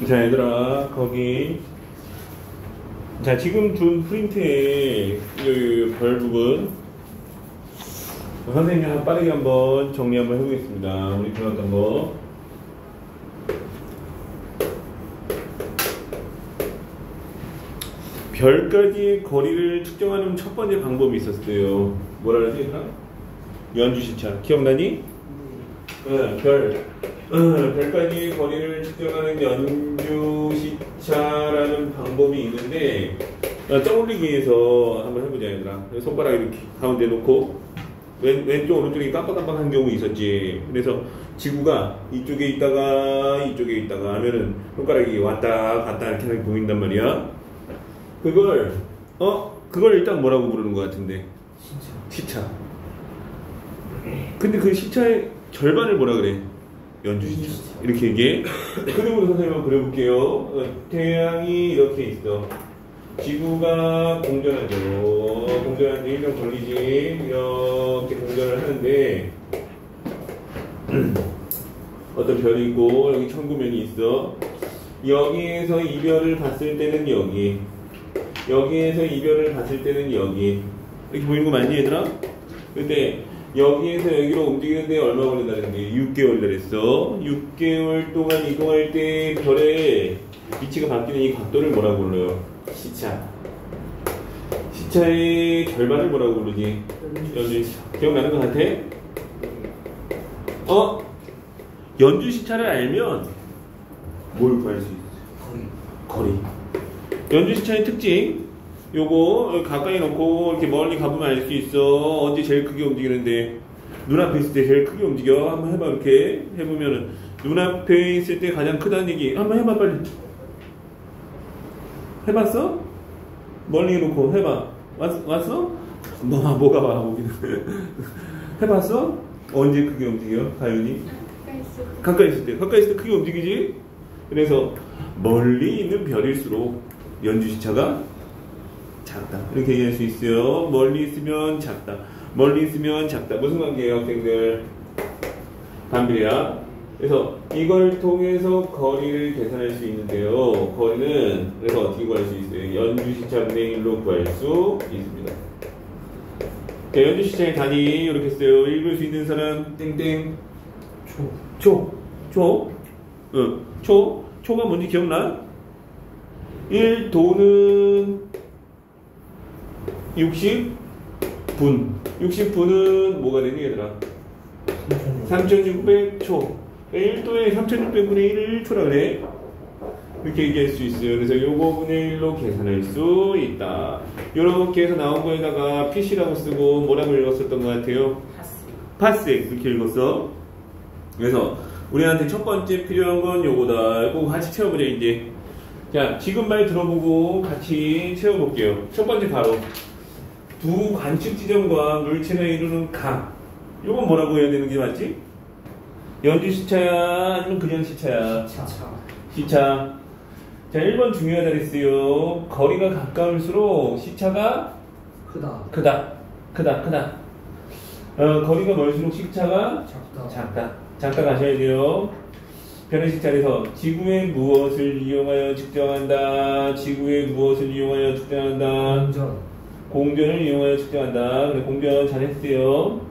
자, 얘들아, 거기. 자, 지금 둔 프린트의 별 부분. 선생님이 빠르게 한번 정리 한번 해보겠습니다. 우리 들어갔던 거. 별까지의 거리를 측정하는 첫 번째 방법이 있었어요. 뭐라 그러지, 얘들아? 연주시차. 기억나니? 별까지의 거리를 측정하는 연주시차라는 방법이 있는데, 떠올리기 위해서 한번 해보자, 얘들아. 손가락 이렇게 가운데 놓고, 왼쪽, 오른쪽이 깜빡깜빡한 경우 있었지. 그래서 지구가 이쪽에 있다가 하면은 손가락이 왔다 갔다 이렇게 보인단 말이야. 그걸 일단 뭐라고 부르는 것 같은데? 시차. 근데 그 시차의 절반을 뭐라 그래? 연주시차. 이렇게 얘기해. 그림으로 선생님 한번 그려볼게요. 태양이 이렇게 있어. 지구가 공전하죠. 공전하는데 일정 걸리지. 이렇게 공전을 하는데 어떤 별이 있고 여기 천구면이 있어. 여기에서 이별을 봤을 때는 여기, 여기에서 이별을 봤을 때는 여기. 이렇게 보이는 거 맞니, 얘들아? 근데 여기에서 여기로 움직이는데 얼마 걸린다는데 6개월 그랬어. 6개월 동안 이동할 때 별의 위치가 바뀌는 이 각도를 뭐라고 불러요? 시차. 시차의 절반을 뭐라고 부르지? 연주시차. 기억나는 것 같아? 연주시차를 알면 뭘 구할 수 있어? 거리. 연주시차의 특징. 요거 가까이 놓고 이렇게 멀리 가보면 알 수 있어. 언제 제일 크게 움직이는데. 눈앞에 있을 때 제일 크게 움직여. 한번 해봐. 이렇게 해보면은 눈앞에 있을 때 가장 크다는 얘기. 한번 해봐, 빨리. 해봤어? 멀리 놓고 해봐. 왔어? 뭐가 와, 보기는. 해봤어? 언제 크게 움직여? 가윤이? 가까이 있을 때 크게 움직이지? 그래서 멀리 있는 별일수록 연주시차가 작다. 이렇게 얘기할 수 있어요. 멀리 있으면 작다. 멀리 있으면 작다. 무슨 관계예요, 학생들? 반비례야. 그래서 이걸 통해서 거리를 계산할 수 있는데요. 거리는 그래서 어떻게 구할 수 있어요? 연주시차분의 1로 구할 수 있습니다. 자, 연주시차의 단위 이렇게 써요. 읽을 수 있는 사람 땡땡. 초가 뭔지 기억나? 1도는 60분. 60분은 뭐가 되니, 얘들아? 3600초. 1도에 3600분의 1을 1초라 그래. 이렇게 얘기할 수 있어요. 그래서 요거 분의 1로 계산할 수 있다. 요렇게 해서 나온 거에다가 PC라고 쓰고 뭐라고 읽었었던 것 같아요? 파섹. 이렇게 읽었어. 그래서 우리한테 첫 번째 필요한 건 요거다. 꼭 같이 채워보자, 이제. 자, 지금 말 들어보고 같이 채워볼게요. 첫 번째 바로 두 관측 지점과 물체가 이루는 각. 요건 뭐라고 해야 되는 게 맞지? 연주시차야? 아니면 그냥 시차야? 시차. 자, 1번 중요하다 그랬어요. 거리가 가까울수록 시차가 크다. 거리가 멀수록 시차가 작다 가셔야 돼요. 별의 시차에서 지구의 무엇을 이용하여 측정한다. 지구의 무엇을 이용하여 측정한다. 공전을 이용하여 측정한다. 그래, 공전 잘했어요.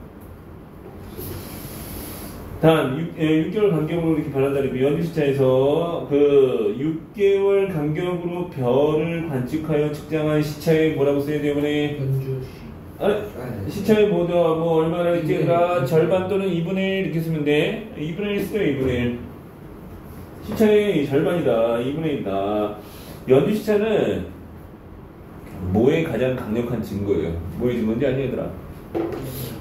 단 6개월 간격으로 이렇게 변한다는 연주시차에서 그 6개월 간격으로 별을 관측하여 측정한 시차에 뭐라고 써야 돼요? 시차의 모두 뭐 얼마나 있지가 절반 또는 2분의 1 이렇게 쓰면 돼. 2분의 1 써요. 2분의 1. 시차의 절반이다. 2분의 1이다. 연주시차는 뭐의 가장 강력한 증거예요? 뭐의 증거인지 아니, 얘들아?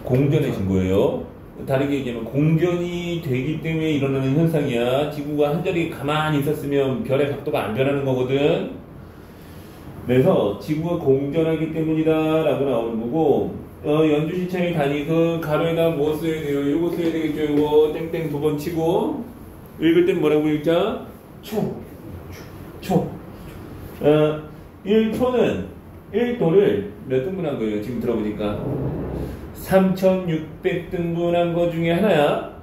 공전의 증거예요. 다르게 얘기하면 공전이 되기 때문에 일어나는 현상이야. 지구가 한 자리에 가만히 있었으면 별의 각도가 안 변하는 거거든. 그래서 지구가 공전하기 때문이다 라고 나오는 거고, 연주시차의 단위 그 가로에다 뭐 써야 돼요? 요거 써야 되겠죠. 요거 땡땡 두 번 치고 읽을 땐 뭐라고 읽자? 초. 1초는 1도를 몇 등분한 거예요? 지금 들어보니까 3600등분한 거 중에 하나야.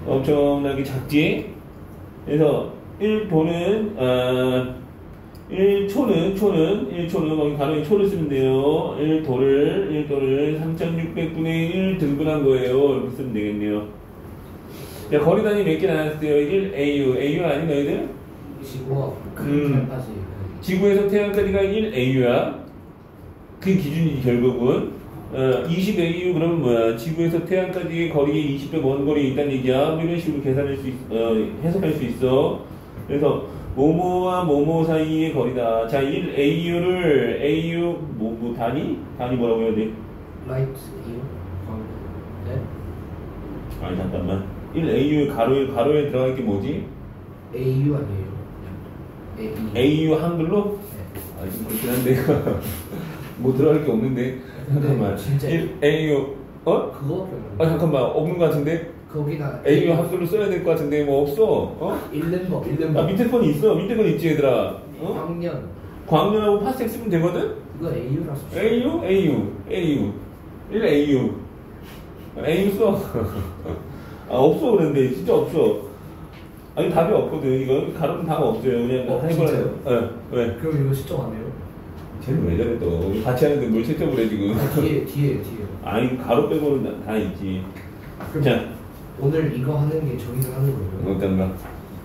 엄청나게 작지? 그래서 1도는 1초는 거기 가로에 초를 쓰면 돼요. 1도를 3600분의 1 등분한 거예요. 이렇게 쓰면 되겠네요. 자, 거리 단위 몇 개 나왔어요? 1AU 아니 너희들? 지구와 태양까지. 지구에서 태양까지가 1AU야. 그 기준이지 결국은. 20AU 그러면 뭐야? 지구에서 태양까지의 거리에 20배 먼 거리에 있다는 얘기야. 뭐 이런 식으로 계산할 수 해석할 수 있어. 그래서 모모와 모모 사이의 거리다. 자, 1AU를 AU 뭐 단위 뭐라고 해야 돼? 라이트 AU. 네? 아니 잠깐만. 1AU 가로에 들어갈 게 뭐지? AU 아니에요? AU 한글로? 네. 아, 좀 그렇긴 한데. 뭐 들어갈 게 없는데. 잠깐만. 진짜 1AU 그거? 잠깐만. 없는 것 같은데? 거기다 AU 한글로 써야 될 것 같은데 뭐 없어? 1렘버. 아, 밑에 건 있어. 밑에 건 있지 얘들아. 광년하고 파스텍 쓰면 되거든? 그거 AU라서. AU 1AU 써. 아, 없어 그랬는데 진짜 없어. 아니 답이 없거든. 이거 가로는 답 없어요. 그냥 진짜요? 네. 왜? 그럼 이거 시점 안 해요? 쟤는 왜 저래 또. 같이 하는데 뭘 채점을 해 지금. 뒤에. 아니 가로 빼고는 다 있지. 자, 오늘 이거 하는 게 저희가 하는 거예요? 어떤가?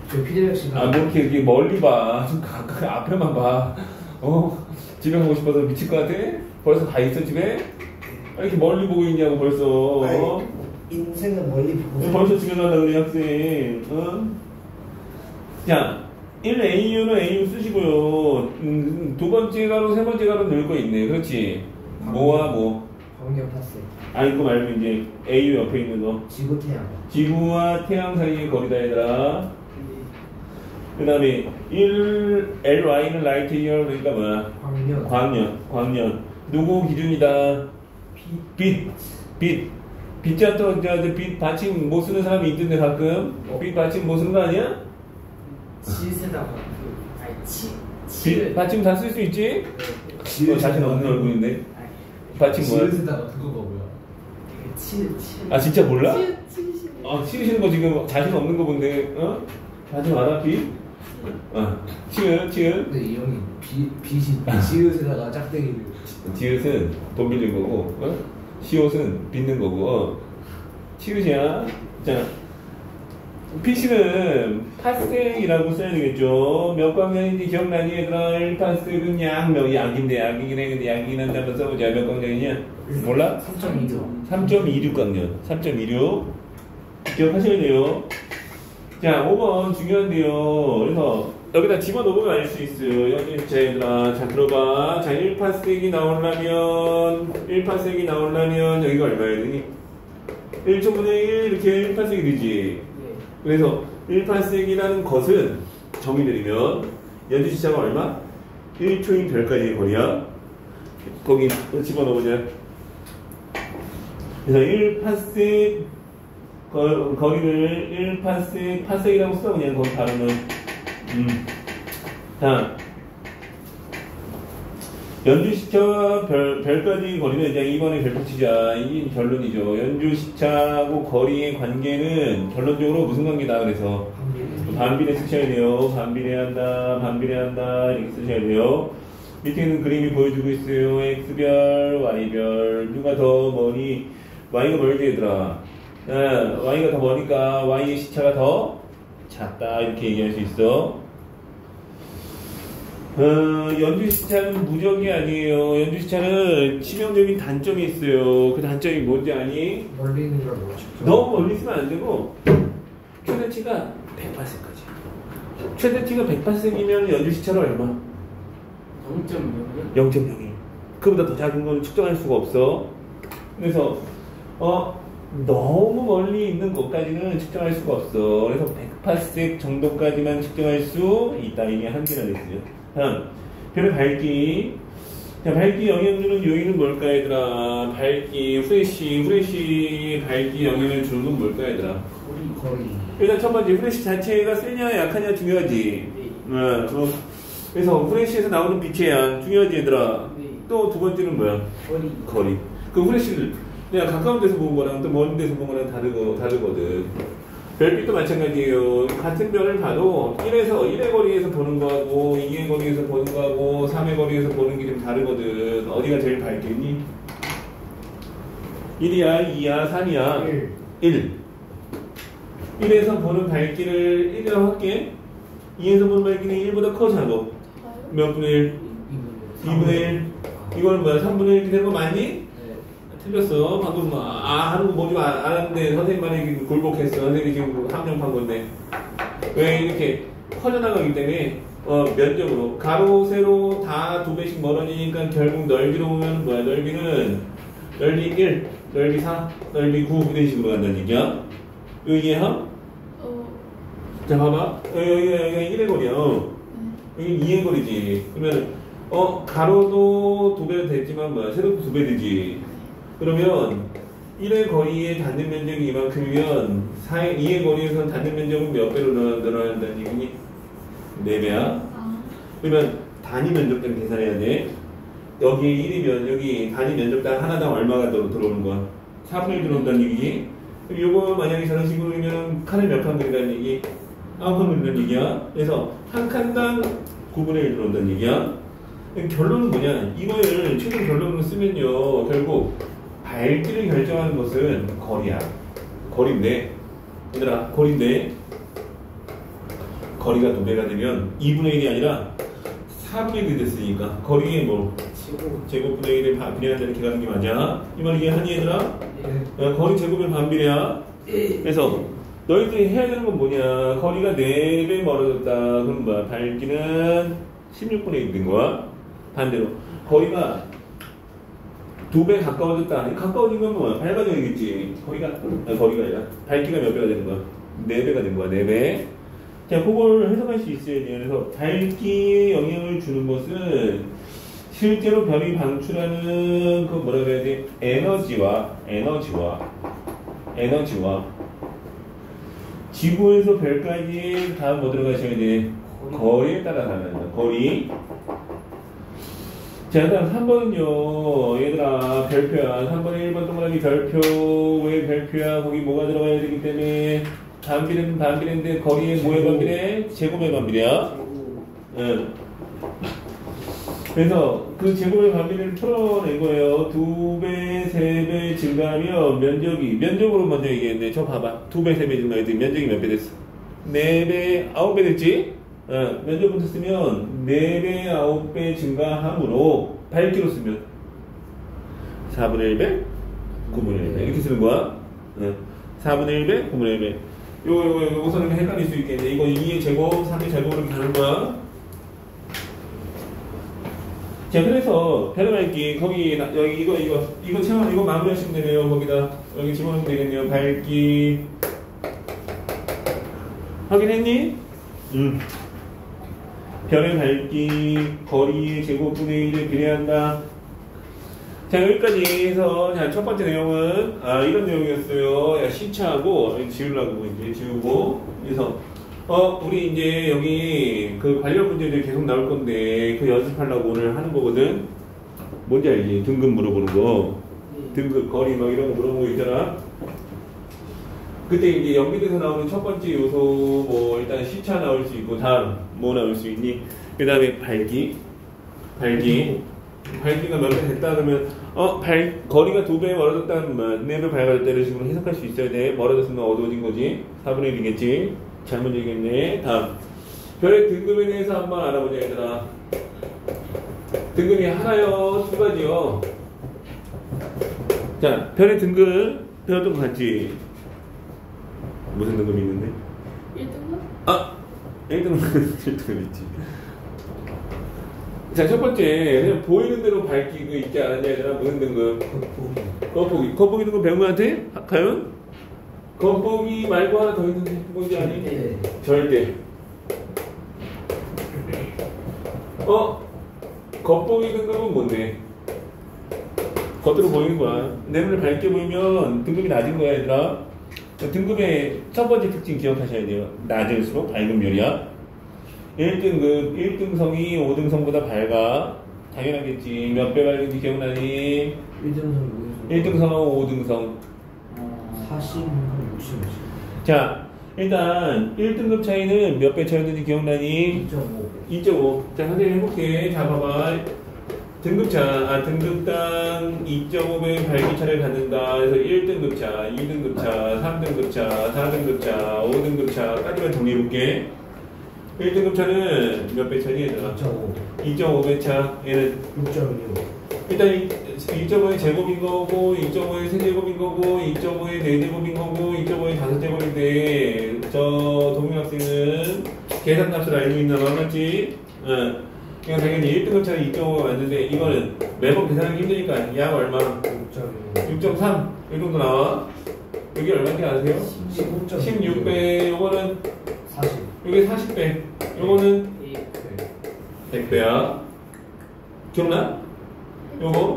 저 피드백 시간. 뭐 이렇게 멀리 봐. 좀 가까이 앞에만 봐. 집에 가고 싶어서 미칠 것 같아? 벌써 다 있어 집에? 왜 이렇게 멀리 보고 있냐고 벌써. 인생은 멀리 보고. 벌써 집에 가려고 그래 학생. 자, 1AU는 AU 쓰시고요. 두 번째 가로, 세 번째 가로 넣을 거 있네. 그렇지? 뭐와 뭐? 광년 파스. 아니, 그거 말고 이제 AU 옆에 있는 거. 지구 태양. 지구와 태양 사이의 거리다 얘들아. 그 다음에 1LY는 라이트 이어 그러니까 뭐야? 광년. 누구 기준이다? 빛자 또 빛 받침 못 쓰는 사람이 있던데 가끔. 빛 받침 못 쓰는 거 아니야? 치세다가 빛 받침 다 쓸 수 있지? 자신 없는 얼굴인데. 받침 뭐야? 치세다가 그거가 뭐야? 아 진짜 몰라? 치우시는 거 지금 자신 없는 거 본데. 받침 알아? 빛? 치읓. 근데 이 형이 빛이 치읓에다가 짝대기를. 지읒은 돈 빌린 거고, 시옷은 빚는 거고, 치읓이야. 자, PC는 파스텍이라고 써야 되겠죠. 몇 광년인지 기억나니 얘들아? 1파스텍은 약인데 약이긴 해. 근데 약이긴 한데 한번 써보자. 몇 광년이냐? 몰라? 3.26 광년. 3.26 기억하셔야 돼요. 자, 5번 중요한데요. 그래서 여기다 집어넣으면 알 수 있어요. 여기 자 얘들아, 자 들어봐. 자 1파스텍이 나오려면 여기가 얼마야 되니? 1초분의 1 이렇게 1파스텍이 되지. 그래서 1파스텍이라는 것은 정의 내리면 연주시차가 얼마? 1초인 별까지의 거리야. 거기 집어넣으자. 그래서 1파스텍 거리를 1파스텍이라고 써. 그냥 거기 다르면 자, 연주시차와 별까지 거리는 그냥 2번의 별표 치자. 이게 결론이죠. 연주시차하고 거리의 관계는 결론적으로 무슨 관계다. 그래서 반비례 쓰셔야 돼요. 반비례한다 이렇게 쓰셔야 돼요. 밑에 있는 그림이 보여주고 있어요. X별, Y별. 누가 더 머니? Y가 멀지 얘들아. Y가 더 머니까 Y의 시차가 더 작다 이렇게 얘기할 수 있어. 연주시차는 무적이 아니에요. 연주시차는 치명적인 단점이 있어요. 그 단점이 뭔지 아니? 멀리 있는 걸 모르죠. 너무 멀리 있으면 안 되고, 최대치가 100파스까지. 최대치가 100파스이면 연주시차가 얼마? 0.01. 그보다 더 작은 건 측정할 수가 없어. 그래서 너무 멀리 있는 것까지는 측정할 수가 없어. 그래서 100파스 정도까지만 측정할 수 있다. 이게 한계가 됐어요. 다음, 별의 밝기. 자, 밝기 영향 주는 요인은 뭘까, 얘들아? 밝기, 후레쉬 밝기 영향을 주는 건 뭘까, 얘들아? 거리. 일단 첫 번째, 후레쉬 자체가 세냐, 약하냐 중요하지. 그래서 후레쉬에서 나오는 빛의 양 중요하지, 얘들아. 또 두 번째는 뭐야? 거리. 그 후레쉬를 내가 가까운 데서 본 거랑 또 먼 데서 본 거랑 다르거든. 별빛도 마찬가지예요. 같은 별을 봐도 1의 거리에서 보는 거하고 2의 거리에서 보는 거하고 3의 거리에서 보는 게 좀 다르거든. 어디가 제일 밝겠니? 1이야, 2야, 3이야? 1. 1에서 보는 밝기를 1이라고 할게. 2에서 보는 밝기는 1보다 커, 작아? 몇 분의 1? 2분의 1. 이거는 뭐야? 3분의 1 되는 거 맞니? 틀렸어. 방금 하는 거 뭔지 알았는데 선생님만이 굴복했어. 선생님이 지금 함정판 건데. 왜 이렇게 커져나가기 때문에 면적으로 가로 세로 다 2배씩 멀어지니까 결국 넓이로 보면 뭐야? 넓이는 넓이 1, 넓이 4, 넓이 9 이런 식으로 간다는 얘기야. 이거 이해함? 자 봐봐. 여기가 1의 거리야. 여기 2의 거리지. 그러면 가로도 2배 됐지만 뭐야? 세로도 2배 되지. 그러면 1의 거리에 닿는 면적이 이만큼이면 2의 거리에서 닿는 면적은 몇 배로 늘어난다는 얘기니? 4배야. 그러면 단위 면적당 계산해야 돼. 여기에 1이면 여기 단위 면적당 하나당 얼마가 들어오는 거야? 4분의 1 들어온다는 얘기지. 그럼 요거 만약에 저런 식으로 그러면 칸을 몇 칸 그린다는 얘기? 9칸 그린다는 얘기야. 그래서 한 칸당 9분의 1 들어온다는 얘기야. 결론은 뭐냐? 이거를 최종 결론으로 쓰면요. 결국 밝기를 결정하는 것은 거리야. 거리인데, 얘들아, 거리인데, 거리가 2배가 되면 2분의 1이 아니라 4분의 1이 됐으니까, 거리에 뭐, 제곱분의 1에 비례한다 이렇게 가는 게 맞아. 이 말 이해하니, 얘들아? 거리 제곱의 반비례야. 그래서, 너희들이 해야 되는 건 뭐냐? 거리가 4배 멀어졌다. 그럼 뭐야? 밝기는 16분의 1이 된 거야. 반대로. 거리가 2배 가까워졌다. 가까워진 건 뭐야? 밝아져야겠지. 거리가 아니라 밝기가 몇 배가 되는 거야? 4배가 된 거야. 4배. 자, 그걸 해석할 수 있어야 돼요. 그래서 밝기에 영향을 주는 것은 실제로 별이 방출하는 그 뭐라 그래야 돼? 에너지와 지구에서 별까지 다 뭐 들어가셔야 돼? 거리에 따라 가는 거야. 거리. 자, 일단 3번은요, 얘들아, 별표야. 3번에 1번 동그라미 별표, 왜 별표야? 거기 뭐가 들어가야 되기 때문에, 반비례는 반비례인데, 거리에 뭐의 반비례? 제곱의 반비례야. 응. 그래서 그 제곱의 반비례를 풀어낸 거예요. 2배, 3배 증가하면 면적으로 먼저 얘기했는데, 저 봐봐. 2배, 3배 증가했더니 면적이 몇 배 됐어? 4배, 9배 됐지? 면적부터 쓰면 4배, 9배 증가함으로 밝기로 쓰면 4분의 1배, 9분의 1배 이렇게 쓰는 거야. 4분의 1배, 9분의 1배. 요거서는 헷갈릴 수 있겠네. 이거 2의 제곱, 3의 제곱으로 가는 거야. 자, 그래서 별의 밝기 거기 여기 이거 마무리하시면 되네요. 거기다 여기 집어넣으면 되겠네요. 밝기 확인했니? 별의 밝기 거리의 제곱분의 1에 비례한다. 자, 여기까지 해서 자, 첫 번째 내용은 이런 내용이었어요. 시차하고 지우려고 이제 지우고 그래서 우리 이제 여기 그 관련 문제들이 계속 나올 건데 그 연습하려고 오늘 하는 거거든. 뭔지 알지? 등급 물어보는 거. 등급 거리 막 이런 거 물어보는 거 있잖아. 그때 이제 연기돼서 나오는 첫 번째 요소 뭐 일단 시차 나올 수 있고 다음 뭐 나올 수 있니? 그 다음에 밝기가 몇 배 됐다 그러면 거리가 2배 멀어졌다면 4배 밝아졌다 이런 식으로 해석할 수 있어야 돼. 멀어졌으면 어두워진 거지. 4분의 1이겠지. 잘못 얘기했네. 다음 별의 등급에 대해서 한번 알아보자 얘들아. 등급이 하나요? 2가지요. 자, 별의 등급 배웠던 거 같지? 무슨 등급이 있는데? 1등급? 1등급 1등급 있지. 자, 첫 번째 그냥 보이는 대로 밝기 그 있지 않았냐 얘들아. 무슨 등급? 겉보기 등급 배운 거한테? 가연? 겉보기 말고 하나 더 있는데 뭔지 아니? 절대. 겉보기 등급은 뭔데? 겉으로 보이는 거야. 내눈에 밝게 보이면 등급이 낮은 거야 얘들아. 등급의 첫 번째 특징 기억하셔야 돼요. 낮을수록 밝은 별이야. 1등급, 1등성이 5등성보다 밝아. 당연하겠지. 몇 배 밝은지 기억나니? 1등성하고 5등성. 40, 60. 자, 일단 1등급 차이는 몇 배 차였는지 기억나니? 2.5. 2.5. 자, 선생님 해볼게. 자, 봐봐. 등급당 2.5배의 발기차를 갖는다. 그래서 1등급차, 2등급차, 3등급차, 4등급차, 5등급차까지만 정리해볼게. 1등급차는 몇 배 차니 얘들아? 2.5배 차. 얘는 6.6. 일단 2.5의 제곱인 거고, 2.5의 세제곱인 거고, 2.5의 4제곱인 거고, 2.5의 5제곱인데, 저 동민학생은 계산값을 알고 있나 봐, 맞지? 이건 당연히 1등급 차는 2.5가 맞는데, 이거는 매번 계산하기 힘드니까, 약 얼마? 6.3. 이 정도 나와. 여기 얼마인지 아세요? 16배. 요거는 40. 여기 40배. 요거는 100배야. 기억나? 요거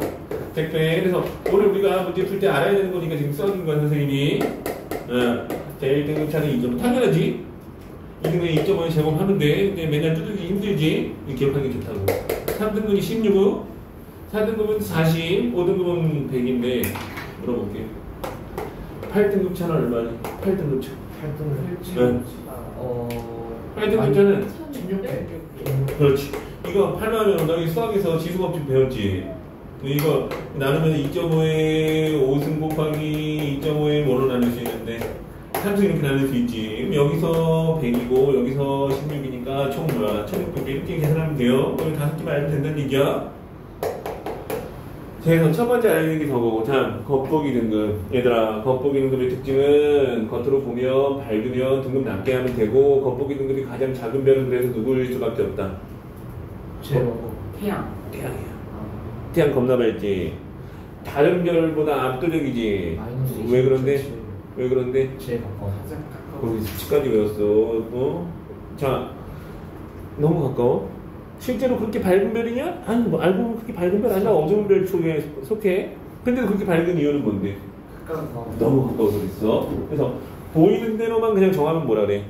100배. 그래서 오늘 우리가 문제 풀 때 알아야 되는 거니까 지금 써준 거야 선생님이. 자, 1등급 차는 2.5. 당연하지. 2등급에 2.5에 제곱하면 돼. 근데 맨날 두들기 힘들지. 기억하기 좋다고. 3등급이 16, 4등급은 40, 5등급은 100인데 물어볼게. 8등급 차는 얼마니? 8등급 차. 8등급 8등급 차는 16회. 그렇지. 이거 8만원 너희 수학에서 지수법칙 배웠지. 이거 나누면 2.5에 5승 곱하기 2.5에 뭐로 나눌 수 있는데 3승 이렇게 나눌 수 있지. 그럼 여기서 100이고 여기서 16이니까 총 뭐야? 1600 이렇게 계산하면 돼요. 그럼 5개만 알면 된다는 얘기야. 그래서 첫 번째 알아야 되는 게 저거고. 참, 겉보기 등급. 얘들아, 겉보기 등급의 특징은 겉으로 보면 밝으면 등급 낮게 하면 되고, 겉보기 등급이 가장 작은 별은 그래서 누구일 수밖에 없다. 태양. 태양이야. 태양 겁나 밝지. 다른 별보다 압도적이지. 왜 그런데? 왜 그런데? 제일 가까워. 거기 수치까지 외웠어. 자, 너무 가까워. 실제로 그렇게 밝은 별이냐? 아니, 뭐 알고 보면 그렇게 밝은 별 아니라 어두운 별 쪽에 속해. 근데도 그렇게 밝은 이유는 뭔데? 너무 가까워서 그랬어. 그래서 보이는 대로만 그냥 정하면 뭐라 그래?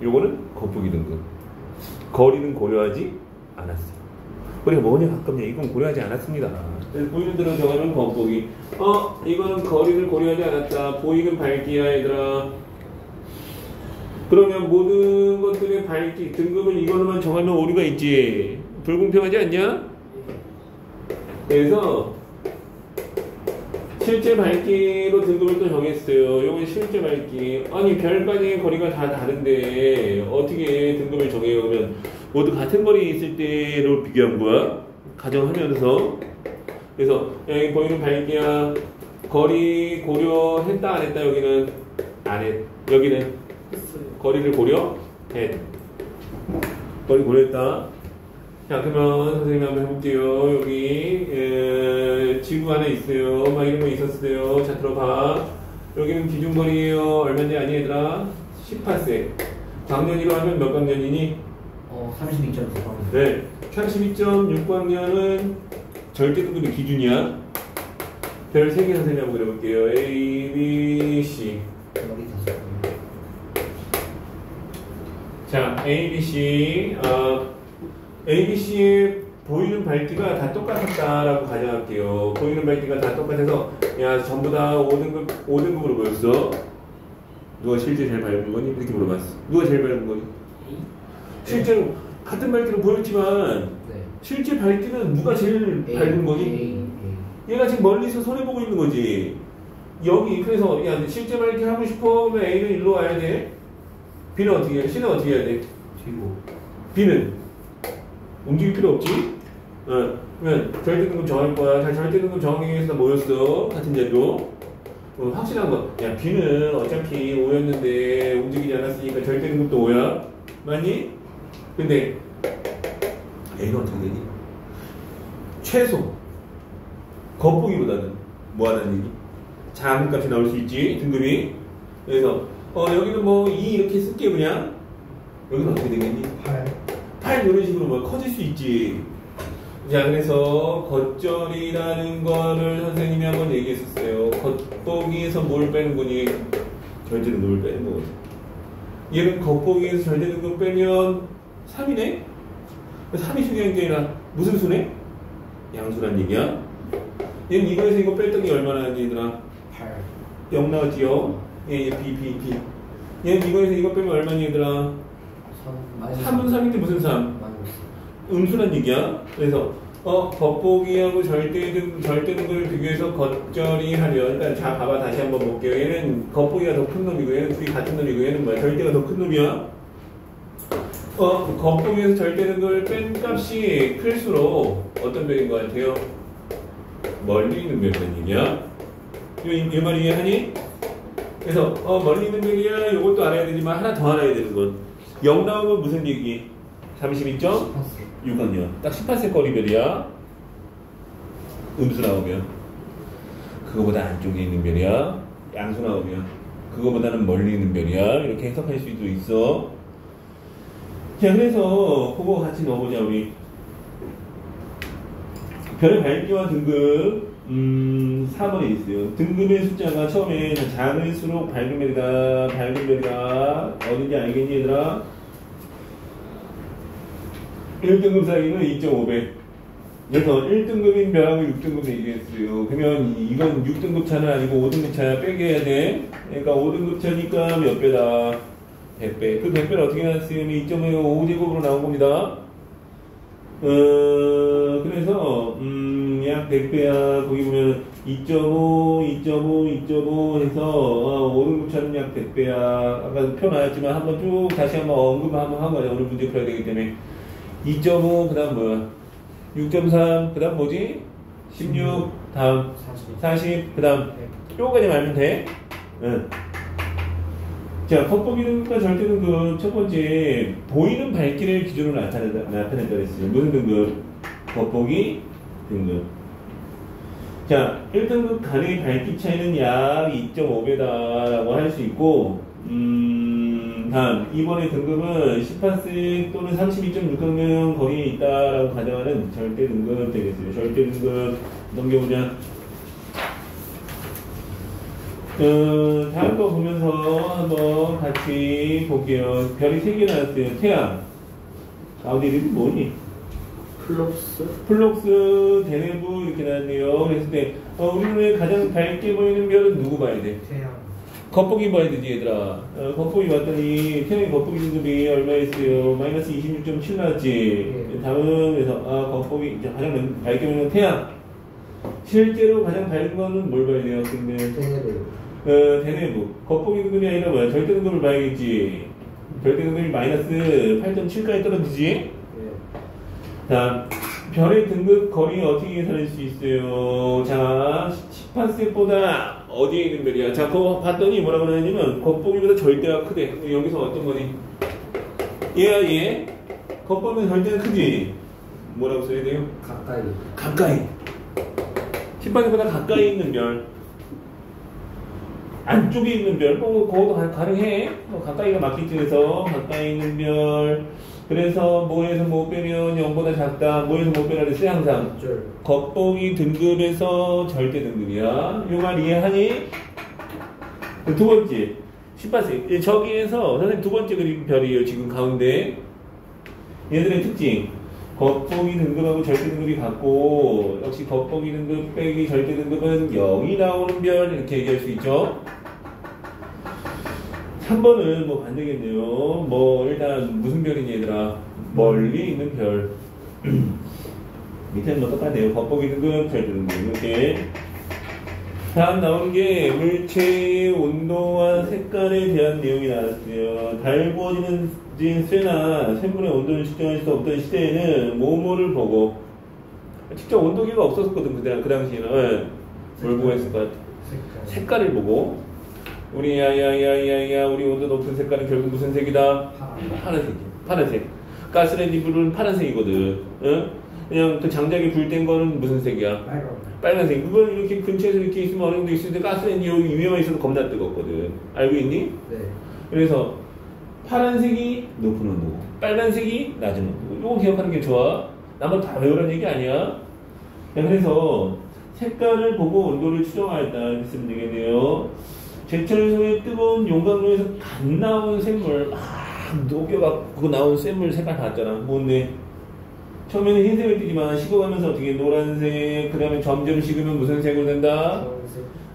요거는 겉보기 등급. 거리는 고려하지 않았어요. 우리가 뭐냐 가깝냐 이건 고려하지 않았습니다. 그래서 보이는 대로 정하면 겉보기. 이거는 거리를 고려하지 않았다. 보이는 밝기야 얘들아. 그러면 모든 것들의 밝기 등급을 이걸로만 정하면 오류가 있지. 불공평하지 않냐? 그래서 실제 밝기로 등급을 또 정했어요. 이건 실제 밝기. 아니 별까지의 거리가 다 다른데 어떻게 등급을 정해요? 그러면 모두 같은 거리에 있을 때로 비교한 거야. 가정하면서. 그래서 여기 보이는 밝기야. 거리 고려했다 안 했다? 여기는 안 했. 여기는 거리를 고려했. 거리 고려했다. 자, 그러면 선생님이 한번 해볼게요. 여기 지구 안에 있어요. 막 이런 거 있었어요. 자, 들어봐. 여기는 기준거리예요. 얼마인지 아니 얘들아? 18세. 광년이로 하면 몇 광년이니? 32.9광년. 네. 32.6광년은 절대 등급의 기준이야. 별 3개 선생님 한번 그려볼게요. A, B, C. 여기 5광년. 자, A, B, C. A, B, C의 보이는 밝기가 다 똑같았다라고 가정할게요. 보이는 밝기가 다 똑같아서, 야, 전부 다 5등급으로 보였어. 누가 실제 제일 밝은 거니? 이렇게 물어봤어. 누가 제일 밝은 거니? 실제로 같은 밝기로 보였지만, 실제 밝기는 누가 제일 밝은 거니? 얘가 지금 멀리서 손해보고 있는 거지. 여기, 그래서, 야, 실제 밝기 하고 싶어? 그러면 A는 일로 와야 돼. B는 어떻게 해야 돼? C는 어떻게 해야 돼? 뒤로. B는 움직일 필요 없지? 그러면 절대등급 정할 거야. 자, 절대등급 정하기 위해서 뭐였어? 같은 재료. 확실한 거. 야, B는 어차피 5였는데 움직이지 않았으니까 절대등급도 5야. 맞니? 근데 A는 어떻게 되니? 최소 겉보기보다는 뭐 하는 얘기? 작은 값이 나올 수 있지, 등급이. 그래서 여기는 뭐 2 이렇게 쓸게 그냥. 여기는 어떻게 되겠니? 8 이런 식으로 뭐 커질 수 있지. 자, 그래서 겉절이라는 거를 선생님이 한번 얘기했었어요. 겉보기에서 뭘 빼는 거니? 절대등급을 빼는 거거든. 얘는 겉보기에서 절대등급 빼면 3이네? 3이 중요한 게 아니라 무슨 수네? 양수란 얘기야. 얘는 이거에서 이거 뺐더니 얼마나 하니 얘들아? 8. 0 나왔지요? 예, B. 얘는 이거에서 이거 빼면 얼마니 얘들아? 3은 3인데 무슨 3? 음수란 얘기야. 그래서 겉보기하고 절대등급을 비교해서 겉절이 하면 일단 자 봐봐 다시 한번 볼게요. 얘는 겉보기가 더 큰 놈이고 얘는 둘이 같은 놈이고 얘는 뭐야? 절대가 더 큰 놈이야. 겉보기에서 절대등급을 뺀 값이 클수록 어떤 별인 것 같아요? 멀리 있는 별이라는 얘기야. 이 말 이해하니? 그래서 멀리 있는 별이야 요것도 알아야 되지만 하나 더 알아야 되는 건 0 나오면 무슨 얘기? 32.6학년 딱 18세 거리별이야. 음수 나오면 그거보다 안쪽에 있는 별이야. 양수 나오면 그거보다는 멀리 있는 별이야. 이렇게 해석할 수도 있어. 자 그래서 그거 같이 넣어보자 우리. 별의 밝기와 등급 4번에 있어요. 등급의 숫자가 처음에 작을수록 밝은 별이다. 어딘지 알겠니 얘들아? 1등급 사이는 2.5배. 그래서 1등급인 별하고 6등급 얘기했어요. 그러면 이건 6등급 차는 아니고 5등급 차야 빼게 해야 돼. 그러니까 5등급 차니까 몇 배다? 100배. 그 100배를 어떻게 나왔으면 2.5 5제곱으로 나온 겁니다. 그래서 약 100배야. 거기 보면 2.5 해서 5등급 차는 약 100배야. 아까 표 나왔지만 한번 쭉 다시 한번 언급 한번 하고 가자. 오늘 문제 풀어야 되기 때문에 2.5 그 다음 뭐야? 6.3 그 다음 뭐지? 16 다음 40 그 다음 요거까지 알면 돼. 응. 자, 겉보기 등급과 절대 등급 첫 번째 보이는 밝기를 기준으로 나타낸다 그랬어요. 무슨 등급? 겉보기 등급. 자, 1등급 간의 밝기 차이는 약 2.5배다라고 할 수 있고 다음 2번의 등급은 18세 또는 32.6학년 거리에 있다라고 가정하는 절대 등급 되겠어요. 절대 등급 넘겨보자. 다음 거 보면서 한번 같이 볼게요. 별이 3개 나왔어요. 태양. 가운데 이름이 뭐니? 플록스, 대내부 이렇게 나왔네요. 그랬을 때 우리 눈에 가장 밝게 보이는 별은 누구 봐야 돼? 태양. 겉보기 봐야 되지 얘들아. 겉보기 봤더니 태양의 겉보기 등급이 얼마였어요? 마이너스 26.7 나왔지. 네. 다음은 그래서 겉보기 가장 밝게 보이는 태양. 실제로 가장 밝은 거는 뭘 봐야 돼요? 대내부. 겉보기 등급이 아니라 뭐야? 절대 등급을 봐야겠지. 절대 등급이 마이너스 8.7까지 떨어지지? 네. 다음 별의 등급 거리 어떻게 계산할 수 있어요? 자, 18세보다 어디에 있는 별이야? 자, 그거 봤더니 뭐라고 그러냐면 겉보기보다 절대가 크대. 여기서 어떤 거니? 얘야 얘. 겉보기보다 절대가 크지? 뭐라고 써야 돼요? 가까이. 18세보다 가까이 있는 별. 안쪽에 있는 별. 그것도 가능해. 가까이가 맞겠지. 그래서 가까이 있는 별. 그래서 뭐에서 뭐 빼면 0보다 작다. 뭐에서 뭐 빼라 그랬어요 항상. 겉보기 등급에서 절대 등급이야. 요 말 이해하니? 두 번째 18세 저기에서 선생님 두 번째 그림 별이에요. 지금 가운데 얘들의 특징 겉보기 등급하고 절대 등급이 같고 역시 겉보기 등급 빼기 절대 등급은 0이 나오는 별 이렇게 얘기할 수 있죠. 3번은 뭐 반대겠네요. 뭐 일단 무슨 별이니 얘들아? 멀리 있는 별. 밑에는 뭐 똑같네요. 겉보기 등급, 절대 등급 이렇게. 다음 나오는 게 물체의 온도와 색깔에 대한 내용이 나왔어요. 달구어지는 쇠나 샘물의 온도를 측정할 수 없던 시대에는 모모를 보고 직접 온도계가 없었거든 그 당시에는. 뭘 보고 했을 것 같아? 색깔을 보고 우리 야야야야야 우리 온도 높은 색깔은 결국 무슨 색이다? 파란색. 가스레인지 불은 파란색이거든. 응? 그냥 그 장작이 불 땐 거는 무슨 색이야? 빨간색. 그건 이렇게 근처에서 이렇게 있으면 어느 정도 있을 때 가스레인지 여기 위에만 있어도 겁나 뜨겁거든. 알고 있니? 네. 그래서 파란색이 높은 온도고 빨간색이 낮은 온도고. 이거 기억하는 게 좋아. 나만 다 외우라는 얘기 아니야. 그래서 색깔을 보고 온도를 추정하였다. 이렇게 쓰면 되겠네요. 제철소의 뜨거운 용광로에서 갓 나온 샘물 막 녹여갖고 나온 샘물 색깔 봤잖아. 뭔데? 처음에는 흰색을 띠지만 식어가면서 어떻게 노란색 그 다음에 점점 식으면 무슨 색으로 된다?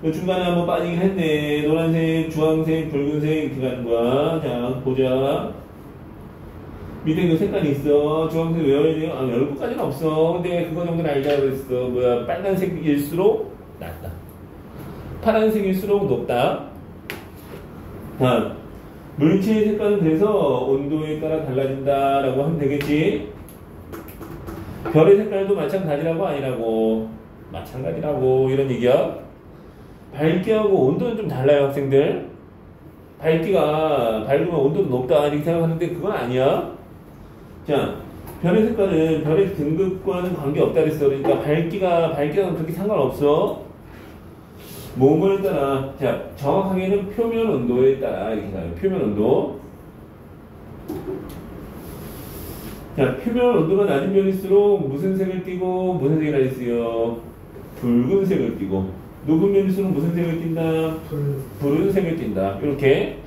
중간에 한번 빠지긴 했네. 노란색, 주황색, 붉은색 이렇게 가는 거야. 자, 보자. 밑에 그 색깔이 있어. 주황색 외워야 돼요? 아, 외울 것까지는 없어. 근데 그거 정도는 알자고 그랬어. 뭐야, 빨간색일수록 낮다. 파란색일수록 높다. 다음, 물체의 색깔은 그래서 온도에 따라 달라진다라고 하면 되겠지? 별의 색깔도 마찬가지라고 아니라고? 마찬가지라고 이런 얘기야. 밝기하고 온도는 좀 달라요, 학생들. 밝기가 밝으면 온도도 높다 이렇게 생각하는데 그건 아니야. 자, 별의 색깔은 별의 등급과는 관계없다 그랬어. 그러니까 밝기랑 그렇게 상관없어. 뭐뭐에 따라, 자, 정확하게는 표면 온도에 따라 이렇게 가요. 표면 온도. 자, 표면 온도가 낮은 면일수록 무슨 색을 띠고 무슨 색이라 했어요? 붉은색을 띠고, 녹은 면일수록 무슨 색을 띈다? 푸른색을 띈다. 이렇게.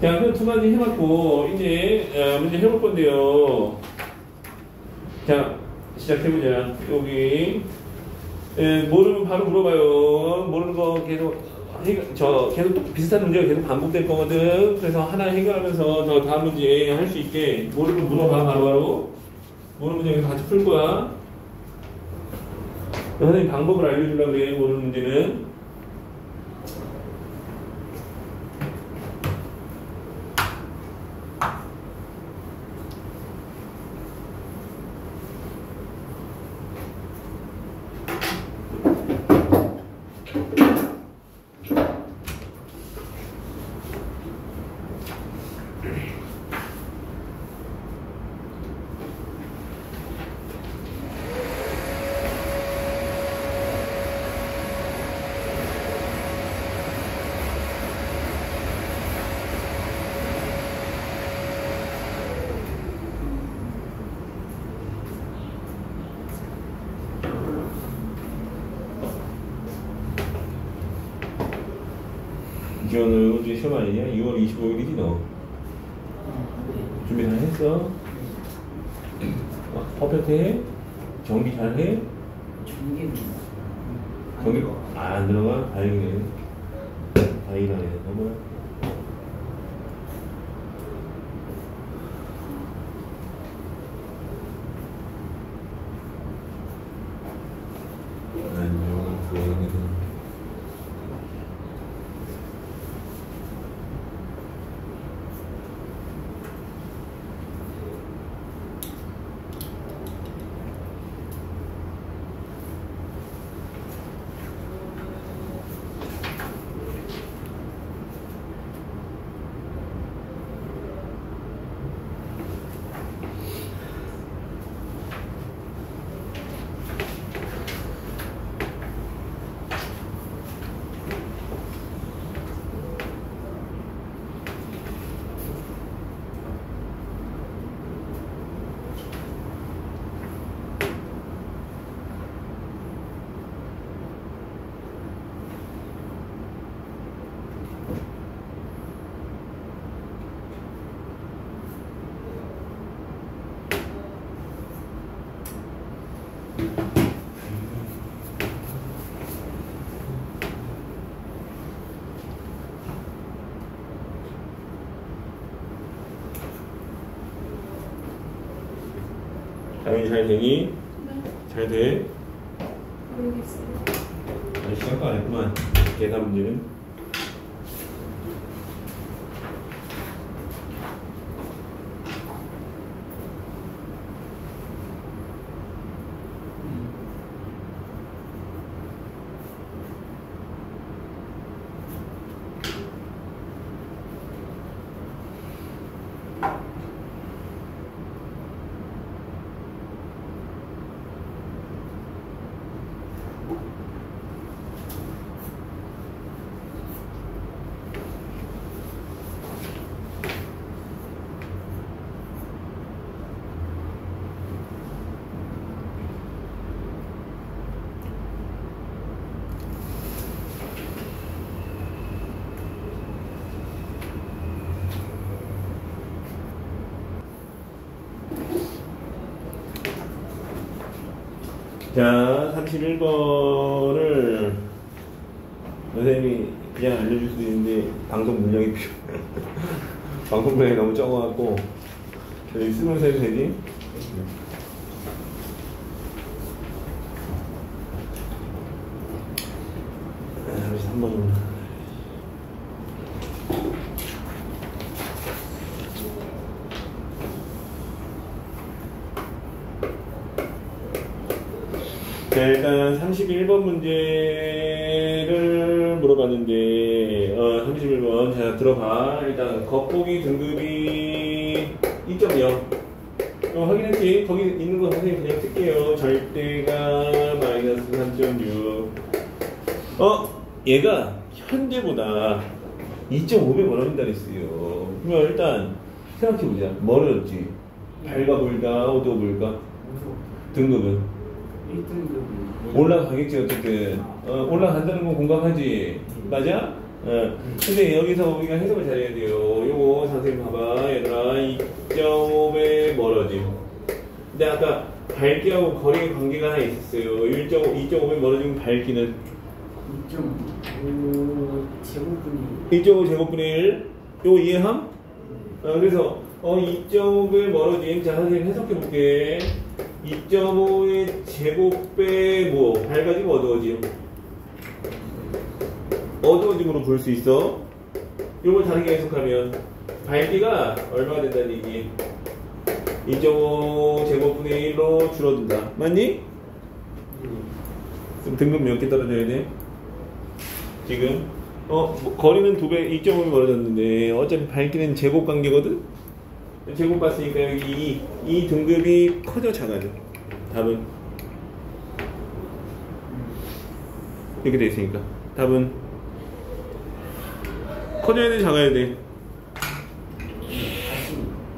자, 그 두 가지 해봤고 이제 문제 해볼 건데요. 자, 시작해보자. 여기 모르면 바로 물어봐요. 모르는 거 계속 계속 또 비슷한 문제가 계속 반복될 거거든. 그래서 하나 해결하면서 더 다음 문제 할 수 있게 모르면 물어봐. 바로바로 모르는 문제 같이 풀 거야. 선생님 방법을 알려주려고 그래. 모르는 문제는. 기원은 언제 시험 아니냐? 2월 25일이지 너. 준비 잘 했어? 퍼펙트해? 정비 잘 해? 정비 안 들어가? 다행이네. 다행이네. 넘어가. 당연히 잘 되니? 네. 잘 돼? 모르겠어요. 아니, 시작도 안 했구만. 계산 문제는. 자, 31번을 선생님이 그냥 알려줄 수도 있는데 방송 분량이 필요. 방송 분량이 너무 적어갖고 여기 쓰면서 해도 되지? 그래서 한 번. 자, 일단 31번 문제를 물어봤는데 31번 자 들어봐. 일단 겉보기 등급이 2.0 확인했지? 거기 있는 거 선생님 그냥 쓸게요. 절대가 마이너스 3.6 얘가 현재보다 2.5배 멀어진다 그랬어요. 그러면 일단 생각해보자. 멀어졌지? 밝아 보일까? 어두워 보일까? 등급은? 1등급이 올라가겠지 어쨌든 올라간다는 건 공감하지 맞아? 근데 여기서 우리가 해석을 잘해야 돼요. 요거 선생님 봐봐 얘들아 2.5배 멀어짐. 근데 아까 밝기하고 거리의 관계가 하나 있었어요. 2.5배 멀어지면 밝기는 2.5 제곱분이 2.5 제곱분의 1 요거 이해함? 그래서 2.5배 멀어짐 자 선생님 해석해 볼게. 2.5의 제곱배 뭐 밝아지면 어두워짐 어두워짐으로 볼 수 있어. 이걸 다르게 해석하면 밝기가 얼마가 된다는 얘기 2.5 제곱분의 1로 줄어든다 맞니? 그럼 등급 몇 개 떨어져야 돼? 지금 거리는 2배 2.5배 멀어졌는데 어차피 밝기는 제곱 관계거든. 제곱 봤으니까 여기 이 등급이 커져 작아져. 답은 이렇게 돼 있으니까 답은 커져야 돼 작아야 돼?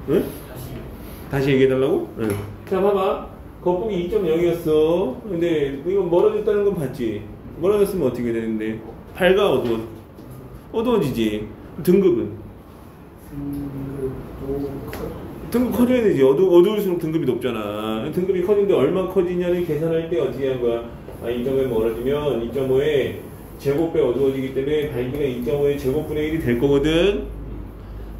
응? 다시 얘기해달라고? 응. 자 봐봐 겉보기 2.0이었어. 근데 이거 멀어졌다는 건 봤지? 멀어졌으면 어떻게 되는데? 밝아 어두워지지. 등급은? 등급 커져야 되지. 어두울수록 등급이 높잖아. 등급이 커지는데 얼마 커지냐를 계산할 때 어떻게 한 거야? 2.5에 멀어지면 2.5의 제곱배 어두워지기 때문에 밝기가 2.5의 제곱분의 1이 될 거거든.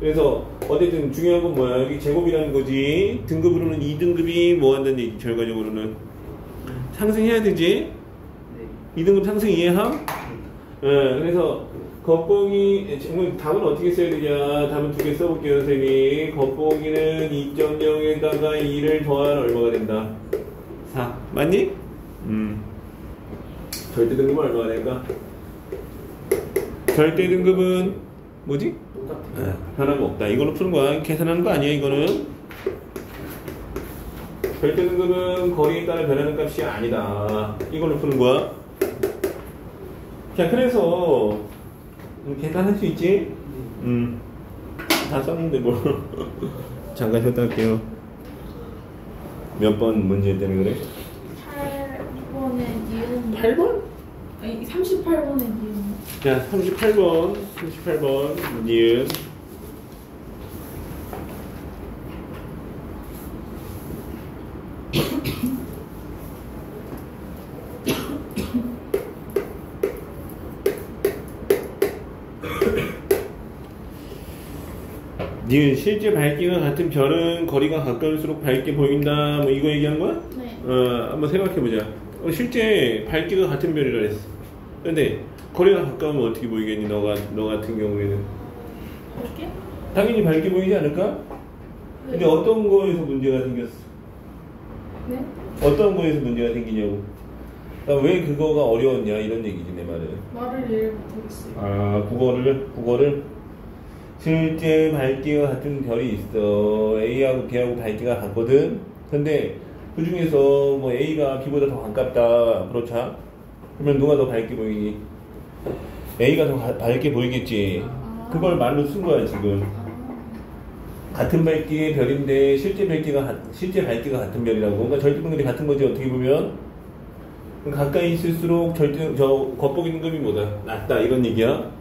그래서 어쨌든 중요한 건 뭐야? 여기 제곱이라는 거지. 등급으로는 2등급이 뭐 한다는 얘기. 결과적으로는 상승해야 되지. 2등급 상승 이해함? 그래서 겉보기 답은 어떻게 써야 되냐? 답은 두 개 써볼게요 선생님이. 겉보기는 2.0에다가 2를 더하면 얼마가 된다? 4 맞니? 절대 등급은 얼마가 될까? 절대 등급은 뭐지? 변한 거 없다. 이걸로 푸는 거야. 계산하는 거 아니야 이거는. 절대 등급은 거리에 따라 변하는 값이 아니다. 이걸로 푸는 거야. 자 그래서 계산할 수 있지? 다 썼는데 뭘. 잠깐 쉬었다 할게요. 몇 번 문제 때문에 그래? 8번에 니은 8번? 아니 38번에 니은 자 38번 니은 니은 실제 밝기가 같은 별은 거리가 가까울수록 밝게 보인다. 뭐 이거 얘기한 거야? 네. 한번 생각해보자. 실제 밝기가 같은 별이라 했어. 근데 거리가 가까우면 어떻게 보이겠니? 너 같은 경우에는 이렇게? 당연히 밝게 보이지 않을까? 네. 근데 어떤 거에서 문제가 생겼어? 네? 어떤 거에서 문제가 생기냐고. 왜 그거가 어려웠냐 이런 얘기지 내 말은. 말을 이해 못하겠어요. 국어를 실제 밝기가 같은 별이 있어. A하고 B하고 밝기가 같거든. 근데 그 중에서 뭐 A가 B보다 더 가깝다. 그렇죠? 그러면 누가 더 밝게 보이니? A가 더 밝게 보이겠지. 그걸 말로 쓴 거야 지금. 같은 밝기의 별인데 실제 밝기가 같은 별이라고. 그러니까 절대 등급이 같은 거지 어떻게 보면. 가까이 있을수록 겉보기 등급이 뭐다? 낮다 이런 얘기야.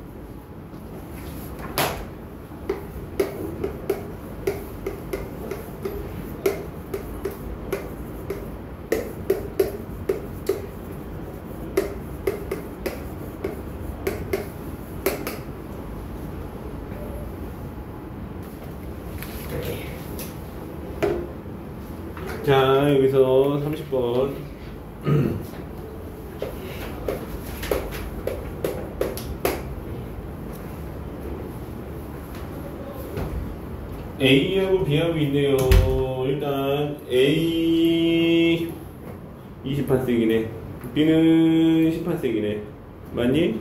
자, 여기서 30번. A하고 B하고 있네요. 일단 A 28색이네. B는 18색이네. 맞니?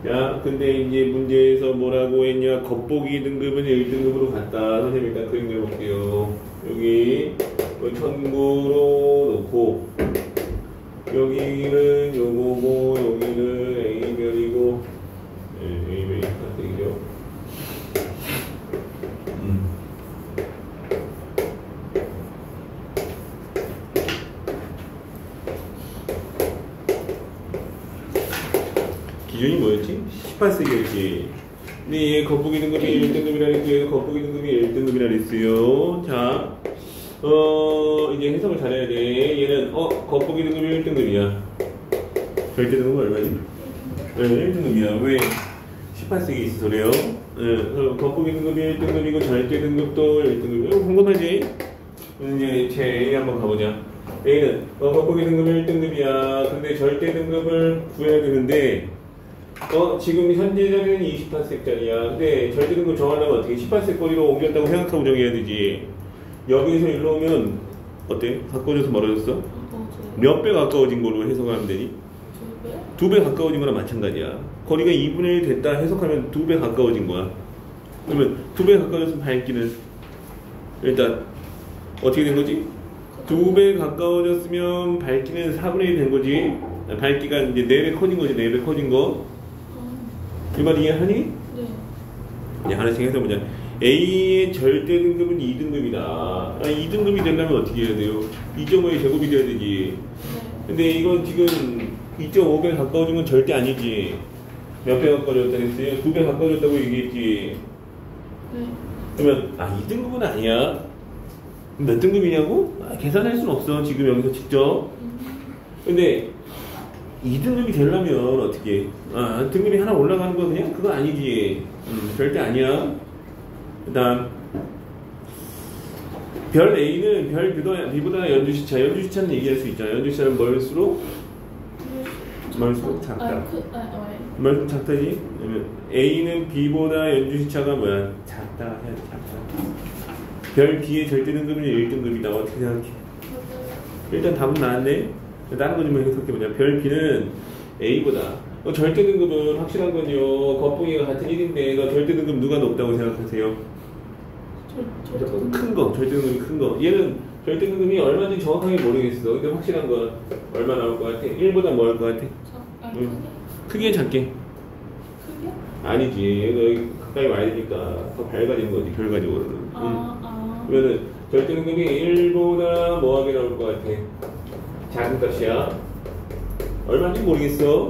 야, 근데 이제 문제에서 뭐라고 했냐? 겉보기 등급은 1등급으로 갔다. 선생님이 일단 그림 그려볼게요. 여기 천구로 놓고 여기는 요거고 여기는 A별이고 A별이 18색이죠. 기준이 뭐였지? 18색이었지. 근데 얘 겉보기 등급이 1등급이라 했고 얘 겉보기 등급이 1등급이라 했어요. 자, 이제 해석을 잘해야 돼. 얘는 겉보기 등급이 1등급이야. 절대 등급은 얼마지? 네, 1등급이야. 왜? 18색이 있어서 그래요. 네, 겉보기 등급이 1등급이고 절대 등급도 1등급이고 이거 궁금하지? 이제 제 A 한번 가보자. A는 겉보기 등급이 1등급이야. 근데 절대 등급을 구해야 되는데 지금 현재 자리는 28색짜리야. 근데 절대 등급 정하려면 어떻게 18색 거리로 옮겼다고 생각하고 정해야 되지. 여기서 일로 오면 어때? 가까워져서 멀어졌어? 몇 배 가까워진 걸로 해석하면 되니? 2배 가까워진 거랑 마찬가지야. 거리가 2분의 1 됐다 해석하면 2배 가까워진 거야. 그러면 2배 가까워져서 밝기는 일단 어떻게 된 거지? 2배 가까워졌으면 밝기는 4분의 1 된 거지. 밝기가 이제 4배 커진 거지. 4배 커진 거. 이 말 이해하니? 네. 이제 하나씩 해서보자. A의 절대 등급은 2등급이다. 2등급이 되려면 어떻게 해야 돼요? 2.5의 제곱이 돼야 되지. 근데 이건 지금 2.5배 가까워진 건 절대 아니지. 몇 배 가까워졌다 그랬어요? 2배 가까워졌다고 얘기했지. 그러면 2등급은 아니야. 몇 등급이냐고? 계산할 수는 없어. 지금 여기서 직접. 근데 2등급이 되려면 어떻게? 등급이 하나 올라가는 거 그냥 그거 아니지. 절대 아니야. 그 다음 별 A는 별 B보다 연주시차. 연주시차는 얘기할 수 있잖아. 연주시차는 멀수록 작다. 멀수록 작다지? 그러면 A는 B보다 연주시차가 뭐야? 작다 해야 돼. 작다. 별 B의 절대 등급은 1등급이다. 어떻게 생각해? 일단 답은 나왔네. 다른 거 좀 해석해보자. 별 B는 A보다 절대 등급은 확실한 건요. 겉보기가 같은 1인데 절대 등급 누가 높다고 생각하세요? 큰 거. 절대 등급이 큰 거. 얘는 절대 등급이 얼마인지 정확하게 모르겠어. 근데 확실한 건 얼마 나올 것 같아? 1보다 뭐 할 것 같아? 크게 작게? 크게? 아니지. 얘가 여기 가까이 와야 되니까 더 밝아지는 거지. 결과적으로는. 그러면은 절대 등급이 1보다 뭐하게 나올 것 같아? 작은 값이야. 얼마인지 모르겠어.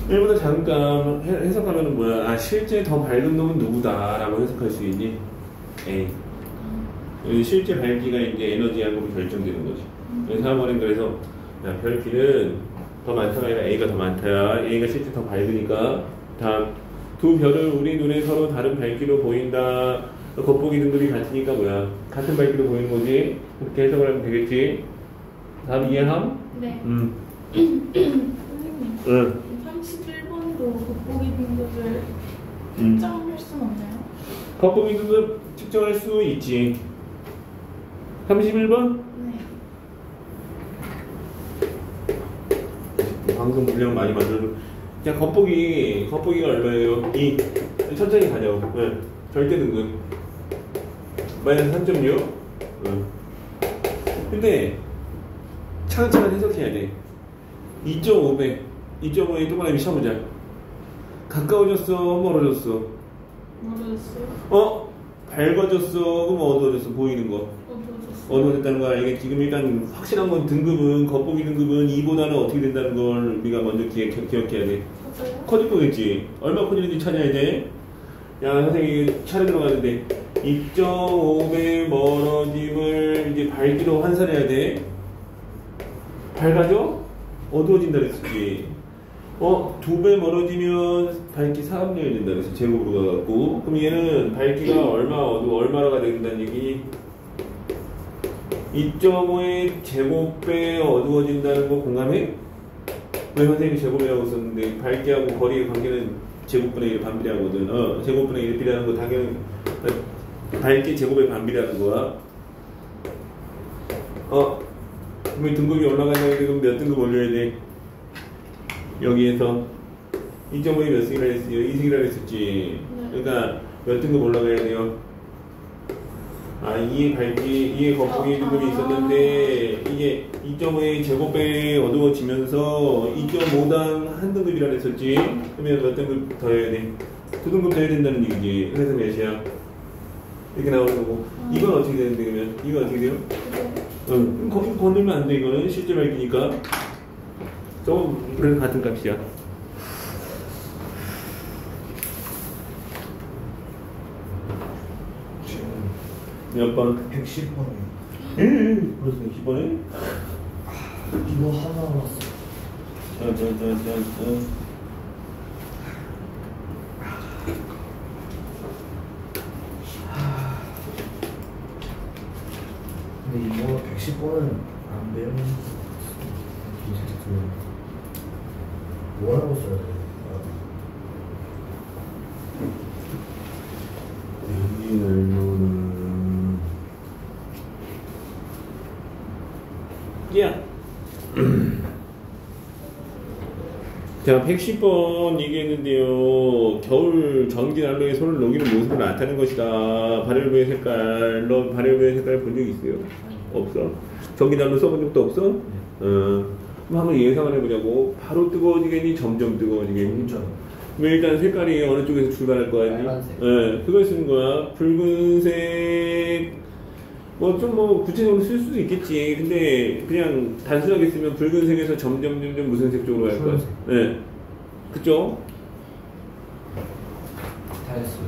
1보다 작은 값 해석하면은 뭐야? 실제 더 밝은 놈은 누구다? 라고 해석할 수 있니? A. 실제 밝기가 이제 에너지 양급이 결정되는 거지. 그래서 3번엔 그래서 별 B는 더 많다가 아니라 A가 더 많다. A가 실제 더 밝으니까. 다음, 두 별은 우리 눈에 서로 다른 밝기로 보인다. 겉보기 등급이 같으니까 뭐야? 같은 밝기로 보이는 거지. 그렇게 해석을 하면 되겠지. 다음 이해함? 네. 선생님. 31번도 겉보기 등급을 측정할 수는 없나요? 겉보기 등급 측정할 수 있지. 31번? 네. 방송 분량 많이 만들어. 그냥 겉보기가 얼마예요? 2. 천천히 가죠. 네. 절대 등급. 마이너스 3.6. 근데 차근차근 해석해야 돼. 2.5배. 2.5에 동그라미 쳐보자. 가까워졌어? 멀어졌어? 멀어졌어요? 밝아졌어? 그럼 어두워졌어? 보이는 거. 어두워졌다는 거 알겠지? 지금 일단 확실한 건 등급은 겉보기 등급은 2보다는 어떻게 된다는 걸 우리가 먼저 기억해야 돼. 맞아요? 커질 거겠지? 얼마 커지는지 찾아야 돼. 야, 선생님이 차례 들어가는데 2.5배 멀어짐을 이제 밝기로 환산해야 돼. 밝아져? 어두워진다 그랬지. 두 배 멀어지면 밝기 4분의 1 된다 그래서 제곱으로 가갖고 그럼 얘는 밝기가 얼마가 된다는 얘기 2.5의 제곱배 어두워진다는 거 공감해? 왜 선생님이 제곱이라고 썼는데 밝기하고 거리의 관계는 제곱분의 1에 반비례하거든. 제곱분의 1에 비례하는 거 당연히 밝기 제곱의 반비례하는 거야. 그러면 등급이 올라가려면 그럼 몇 등급 올려야 돼? 여기에서 2.5이 몇 승이라 했어요? 2승이라 했었지. 그러니까 몇 등급 올라가야 돼요? 2의 밝기, 2의 거북이 등급이 있었는데 이게 2.5의 제곱배 어두워지면서 2.5당 한 등급이라 했었지. 그러면 몇 등급 더 해야 돼? 2등급 더 해야 된다는 얘기지. 그래서 몇이야? 이렇게 나오는 거고. 이건 어떻게 되는데 그러면? 이건 어떻게 돼요? 거기 건들면 안 돼. 이거는 실제 밝기니까. 그래서 같은 값이야. 몇 번? 110번이요. 벌써 110번에? 이거 하나 남았어. 근데 이거 110번은 안 배우는 뭐라고 써야 돼? 여기 열면은 야 제가 110번 얘기했는데요. 겨울 전기 난로에 손을 녹이는 모습을 나타내는 것이다. 발열부의 색깔, 너 발열부의 색깔 본 적 있어요? 없어? 전기 난로 써본 적도 없어? 그럼 한번 예상을 해보자고. 바로 뜨거워지겠니? 점점 뜨거워지겠니? 그럼 일단 색깔이 어느 쪽에서 출발할 거 아니니? 네, 그걸 쓰는 거야. 붉은색 좀 구체적으로 쓸 수도 있겠지. 근데 그냥 단순하게 쓰면 붉은색에서 점점 무슨 색 쪽으로 갈 거야? 네, 그쵸? 다 했어요.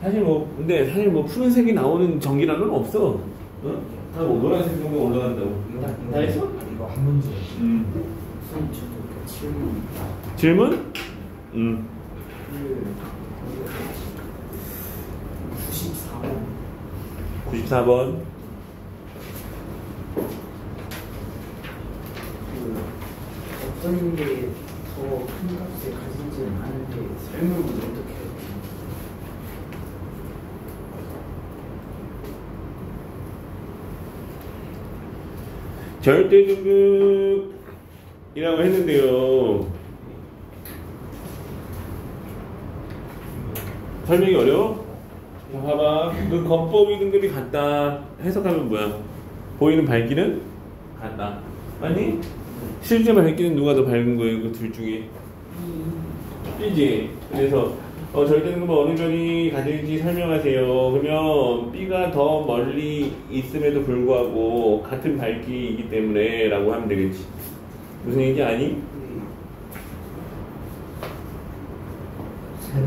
사실 푸른색이 나오는 전기란은 없어. 다 노란색 정도 올라간다고. 다 했어? 이거 한 문제. 질문? 94번. 어떤 게 더 큰 값을 가진지는 아는데 설명을 어떻게 해요? 절대 등급이라고 했는데요. 설명이 어려워? 자, 봐봐. 그 건법이 등급이 같다. 해석하면 뭐야? 보이는 밝기는 같다. 아니? 실제 밝기는 누가 더 밝은 거예요? 그 둘 중에. B지. 그래서 절대 등급은 어느 변이 가질지 설명하세요. 그러면 B가 더 멀리 있음에도 불구하고 같은 밝기이기 때문에 라고 하면 되겠지. 무슨 얘기인지 아니?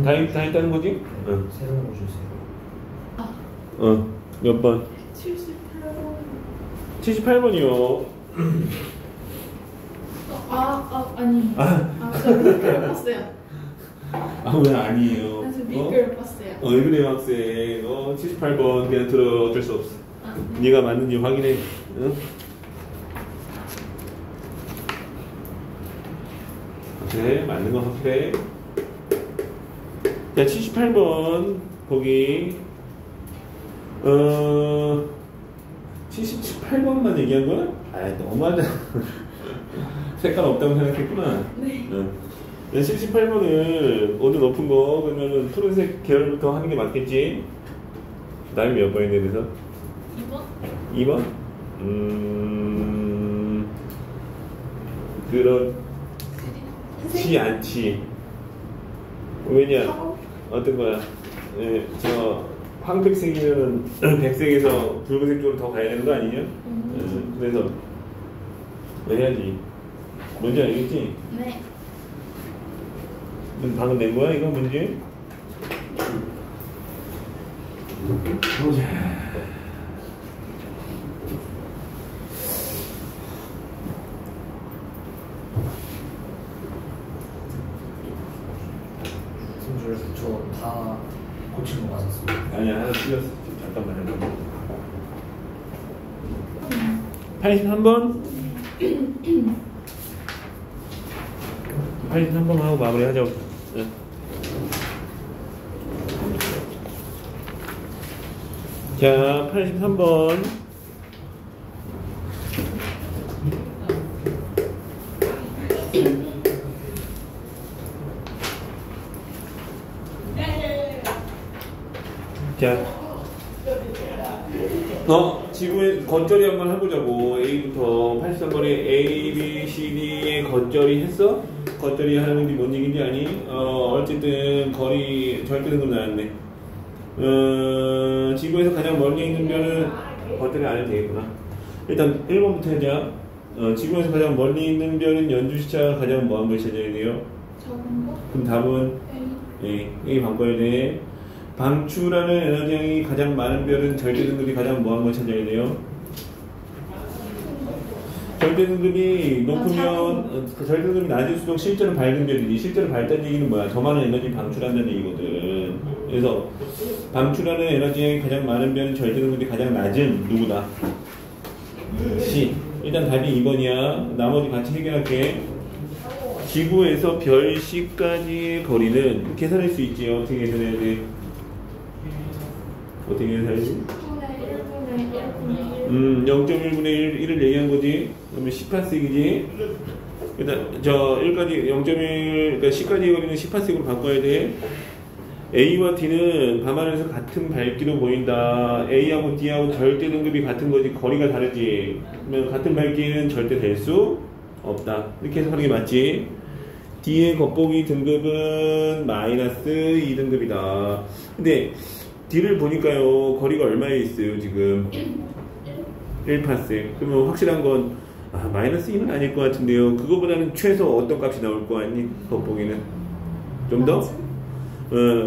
다 했다는 거지? 응. 새로운 거 주세요. 몇 번? 78번. 78번이요. 아니. 저 미끌 봤어요. 왜 아니에요? 저 미끌 봤어요. 왜 그래요, 학생? 78번 그냥 들어. 어쩔 수 없어. 네가 맞는지 확인해. 응? 그래, 맞는 거 확실해. 자, 78번 거기 78번만 얘기한 거야? 너무하다. 색깔 없다고 생각했구나. 네. 78번은 어두 높은 거 그러면은 푸른색 계열부터 하는 게 맞겠지? 그 다음에 몇 번인데 그래서? 2번? 2번? 그렇지 않지. 왜냐? 어떤 거야? 황백색이면은 백색에서 붉은색 쪽으로 더 가야 되는 거 아니냐? 그래서 해야지. 뭔지 알겠지? 네. 방금 낸 거야 이거 문제? 보자. 그래서 저 다 고친 거 맞았어요. 아니야, 하나 틀렸어. 잠깐만. 83번? 83번 하고 마무리하자고. 네. 자, 83번. 자, 지구의 겉절이 한번 해보자고. A부터 83번에 A, B, C, D의 겉절이 했어? 겉절이 하는 게 뭔 얘기인지 아니? 어쨌든 거리 절대등급 나왔네. 지구에서 가장 멀리 있는 별은 겉절이 안 해도 되겠구나. 일단 1번부터 하자. 지구에서 가장 멀리 있는 별은 연주시차가 가장 뭐한 것이 찾아야 돼요? 적은 거? 그럼 답은 A 바꿔야 돼. 방출하는 에너지량이 가장 많은 별은 절대등급이 가장 뭐한 걸 찾아야 돼요? 절대등급이 높으면 절대등급이 낮을수록 실제로 밝은 별이지. 실제로 밝다는 얘기는 뭐야? 더 많은 에너지를 방출한다는 얘기거든. 그래서 방출하는 에너지량이 가장 많은 별은 절대등급이 가장 낮은 누구다? C. 일단 답이 2번이야. 나머지 같이 해결할게. 지구에서 별 C까지의 거리는 계산할 수 있지. 어떻게 계산해야 돼? 어떻게 계산하지? 0.1분의 1을 얘기한 거지. 그러면 10파섹이지. 일단 저 1까지 0.1, 그러니까 C까지의 거리는 10파섹으로 바꿔야 돼. A와 D는 밤하늘에서 같은 밝기로 보인다. A하고 D하고 절대 등급이 같은 거지. 거리가 다르지. 그러면 같은 밝기는 절대 될 수 없다. 이렇게 해석하는 게 맞지. D의 겉보기 등급은 마이너스 2등급이다. 근데 D를 보니까요, 거리가 얼마에 있어요, 지금? 1파섹. 그러면 확실한 건, 마이너스 2는 아닐 것 같은데요. 그거보다는 최소 어떤 값이 나올 거 아니? 겉보기는. 좀 더?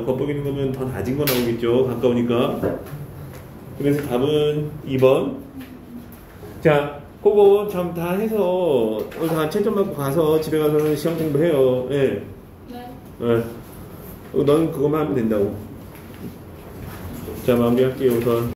겉보기는 거면 더 낮은 거 나오겠죠, 가까우니까. 그래서 답은 2번. 자, 그거 참 다 해서, 다 채점 받고 가서 집에 가서는 시험 공부해요. 예. 네. 넌 그거만 하면 된다고. 자, 마무리할게요, 우선.